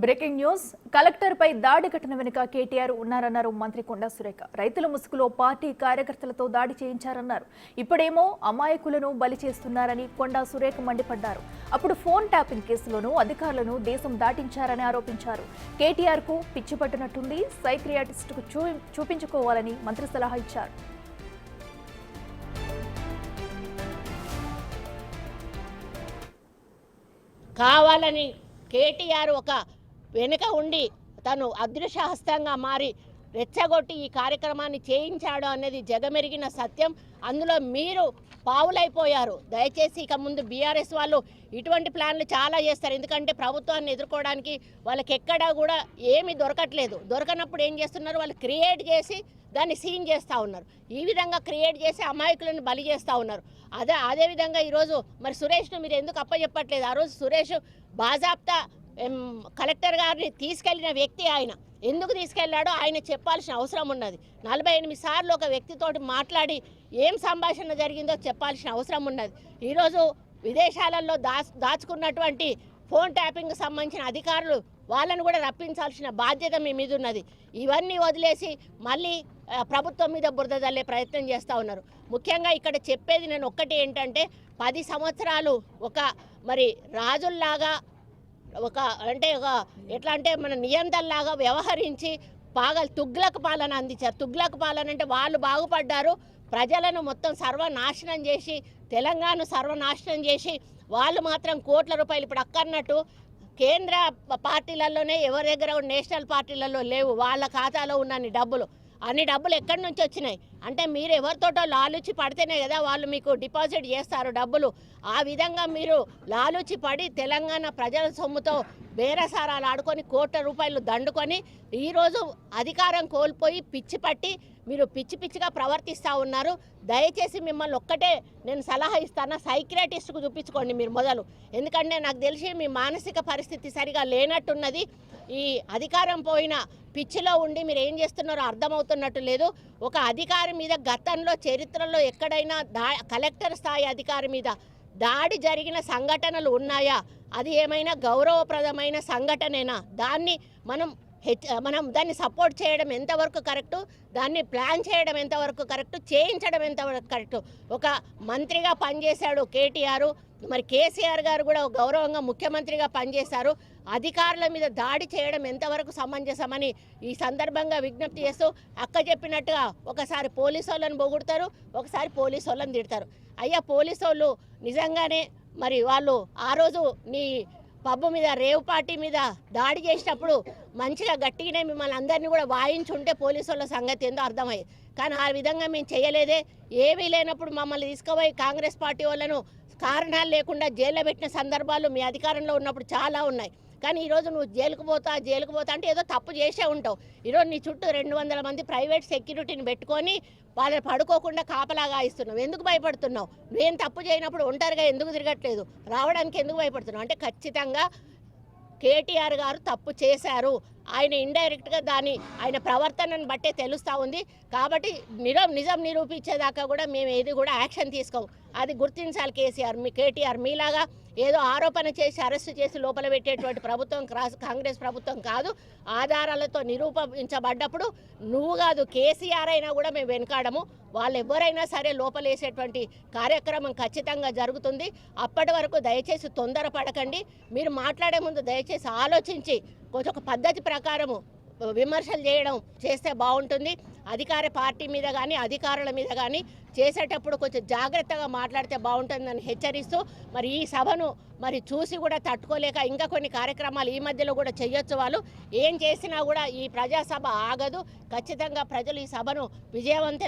Breaking news collector పై దాడి ఘటన వెనుక కేటీఆర్ ఉన్నారన్నారు మంత్రి కొండా సురేఖ. రైతుల ముసుగులో పార్టీ కార్యకర్తలతో దాడి చేయించారన్నారు. ఇప్పుడేమో అమాయకులను బలి చేస్తున్నారని కొండా సురేఖ మండిపడ్డారు. అప్పుడు ఫోన్ ట్యాపింగ్ కేసులోనూ అధికారులను దేశం దాటించారని ఆరోపించారు. కేటీఆర్ కు పిచ్చి పట్టినట్టుంది, సైక్రియాటిస్టుకు చూపించుకోవాలని మంత్రి సలహా ఇచ్చారు. కావాలని కేటీఆర్ ఒక వెనుక ఉండి తను అదృశ్యహస్తంగా మారి రెచ్చగొట్టి ఈ కార్యక్రమాన్ని చేయించాడు అనేది జగమెరిగిన సత్యం. అందులో మీరు పావులైపోయారు. దయచేసి ఇక ముందు బీఆర్ఎస్ వాళ్ళు ఇటువంటి ప్లాన్లు చాలా చేస్తారు. ఎందుకంటే ప్రభుత్వాన్ని ఎదుర్కోవడానికి వాళ్ళకి ఎక్కడా కూడా ఏమీ దొరకట్లేదు. దొరకనప్పుడు ఏం చేస్తున్నారు, వాళ్ళు క్రియేట్ చేసి దాన్ని సీన్ చేస్తూ ఉన్నారు. ఈ విధంగా క్రియేట్ చేసి అమాయకులను బలి చేస్తూ ఉన్నారు. అదేవిధంగా ఈరోజు మరి సురేష్ను మీరు ఎందుకు అప్పచెప్పట్లేదు? ఆ రోజు సురేష్ బాజాప్తా కలెక్టర్ గారిని తీసుకెళ్లిన వ్యక్తి ఆయన. ఎందుకు తీసుకెళ్లాడో ఆయన చెప్పాల్సిన అవసరం ఉన్నది. 48 సార్లు ఒక వ్యక్తితోటి మాట్లాడి ఏం సంభాషణ జరిగిందో చెప్పాల్సిన అవసరం ఉన్నది. ఈరోజు విదేశాలలో దాచుకున్నటువంటి ఫోన్ ట్యాపింగ్కి సంబంధించిన అధికారులు వాళ్ళను కూడా రప్పించాల్సిన బాధ్యత మీ మీద ఉన్నది. ఇవన్నీ వదిలేసి మళ్ళీ ప్రభుత్వం మీద బురద జల్లే ప్రయత్నం చేస్తూ ఉన్నారు. ముఖ్యంగా ఇక్కడ చెప్పేది నేను ఒక్కటి ఏంటంటే, 10 సంవత్సరాలు ఒక మరి రాజుల్లాగా ఎట్లా అంటే మన నియంత్రణలాగా వ్యవహరించి తుగ్లక్ పాలన అందించారు. తుగ్లక్ పాలన అంటే వాళ్ళు బాగుపడ్డారు, ప్రజలను మొత్తం సర్వనాశనం చేసి, తెలంగాణ సర్వనాశనం చేసి వాళ్ళు మాత్రం కోట్ల రూపాయలు ఇప్పుడు అక్కన్నట్టు కేంద్ర పార్టీలలోనే ఎవరి దగ్గర నేషనల్ పార్టీలలో లేవు. వాళ్ళ ఖాతాలో ఉన్న అన్ని డబ్బులు ఎక్కడి నుంచి వచ్చినాయి అంటే మీరు ఎవరితోటో లాలూచి పడితేనే కదా వాళ్ళు మీకు డిపాజిట్ చేస్తారు డబ్బులు. ఆ విధంగా మీరు లాలూచి పడి తెలంగాణ ప్రజల సొమ్ముతో బేరసారాలు ఆడుకొని కోట్ల రూపాయలు దండుకొని ఈరోజు అధికారం కోల్పోయి పిచ్చి పట్టి మీరు పిచ్చిగా ప్రవర్తిస్తూ ఉన్నారు. దయచేసి మిమ్మల్ని ఒక్కటే నేను సలహా ఇస్తాను, సైక్రియాటిస్ట్కు చూపించుకోండి మీరు మొదలు. ఎందుకంటే నాకు తెలిసి మీ మానసిక పరిస్థితి సరిగా లేనట్టున్నది. ఈ అధికారం పోయిన పిచ్చిలో ఉండి మీరు ఏం చేస్తున్నారో అర్థమవుతున్నట్టు లేదు. ఒక అధికారి మీద గతంలో చరిత్రలో ఎక్కడైనా కలెక్టర్ స్థాయి అధికారి మీద దాడి జరిగిన సంఘటనలు ఉన్నాయా? అది ఏమైనా గౌరవప్రదమైన సంఘటనేనా? దాన్ని మనం దాన్ని సపోర్ట్ చేయడం ఎంతవరకు కరెక్టు, దాన్ని ప్లాన్ చేయడం ఎంతవరకు కరెక్టు, చేయించడం ఎంతవరకు కరెక్టు? ఒక మంత్రిగా పనిచేశాడు కేటీఆర్, మరి కేసీఆర్ గారు కూడా గౌరవంగా ముఖ్యమంత్రిగా పనిచేశారు. అధికారుల మీద దాడి చేయడం ఎంతవరకు సమంజసమని ఈ సందర్భంగా విజ్ఞప్తి చేస్తూ, అక్క చెప్పినట్టుగా ఒకసారి పోలీసు వాళ్ళని పొగుడతారు, ఒకసారి పోలీసు వాళ్ళని తిడతారు. అయ్యా పోలీసు వాళ్ళు నిజంగానే మరి వాళ్ళు ఆ రోజు నీ పబ్బు మీద రేవ్ పార్టీ మీద దాడి చేసినప్పుడు మంచిగా గట్టిగానే మిమ్మల్ని అందరినీ కూడా వాయించుంటే పోలీసు వాళ్ళ సంగతి ఏందో అర్థమయ్యేది. కానీ ఆ విధంగా మేము చేయలేదే. ఏమీ లేనప్పుడు మమ్మల్ని తీసుకుపోయి కాంగ్రెస్ పార్టీ వాళ్ళను కారణాలు లేకుండా జైల్లో పెట్టిన సందర్భాలు మీ అధికారంలో ఉన్నప్పుడు చాలా ఉన్నాయి. కానీ ఈరోజు నువ్వు జైలుకు పోతా అంటే ఏదో తప్పు చేసే ఉంటావు. ఈరోజు నీ చుట్టూ 200 మంది ప్రైవేట్ సెక్యూరిటీని పెట్టుకొని వాళ్ళని పడుకోకుండా కాపలాగా ఇస్తున్నావు. ఎందుకు భయపడుతున్నావు? నువ్వేం తప్పు చేయనప్పుడు ఒంటరిగా ఎందుకు తిరగట్లేదు? రావడానికి ఎందుకు భయపడుతున్నావు? అంటే ఖచ్చితంగా కేటీఆర్ గారు తప్పు చేశారు. ఆయన ఇండైరెక్ట్గా ఆయన ప్రవర్తనను బట్టే తెలుస్తూ ఉంది. కాబట్టి నిజం నిరూపించేదాకా కూడా మేము ఏది కూడా యాక్షన్ తీసుకోము. అది గుర్తించాలి కేటీఆర్. మీలాగా ఏదో ఆరోపణ చేసి అరెస్టు చేసి లోపల పెట్టేటువంటి ప్రభుత్వం కాంగ్రెస్ ప్రభుత్వం కాదు. ఆధారాలతో నిరూపించబడ్డప్పుడు నువ్వు కాదు కేసీఆర్ అయినా కూడా మేము వెనకాడము. వాళ్ళు ఎవరైనా సరే లోపలేసేటువంటి కార్యక్రమం ఖచ్చితంగా జరుగుతుంది. అప్పటి వరకు దయచేసి తొందరపడకండి. మీరు మాట్లాడే ముందు దయచేసి ఆలోచించి కొంచెం ఒక పద్ధతి ప్రకారము విమర్శలు చేస్తే బాగుంటుంది. అధికార పార్టీ మీద కానీ అధికారుల మీద కానీ చేసేటప్పుడు కొంచెం జాగ్రత్తగా మాట్లాడితే బాగుంటుందని హెచ్చరిస్తూ, మరి ఈ సభను మరి చూసి కూడా తట్టుకోలేక ఇంకా కొన్ని కార్యక్రమాలు ఈ మధ్యలో కూడా చేయొచ్చు. వాళ్ళు ఏం చేసినా కూడా ఈ ప్రజాసభ ఆగదు. ఖచ్చితంగా ప్రజలు ఈ సభను విజయవంతం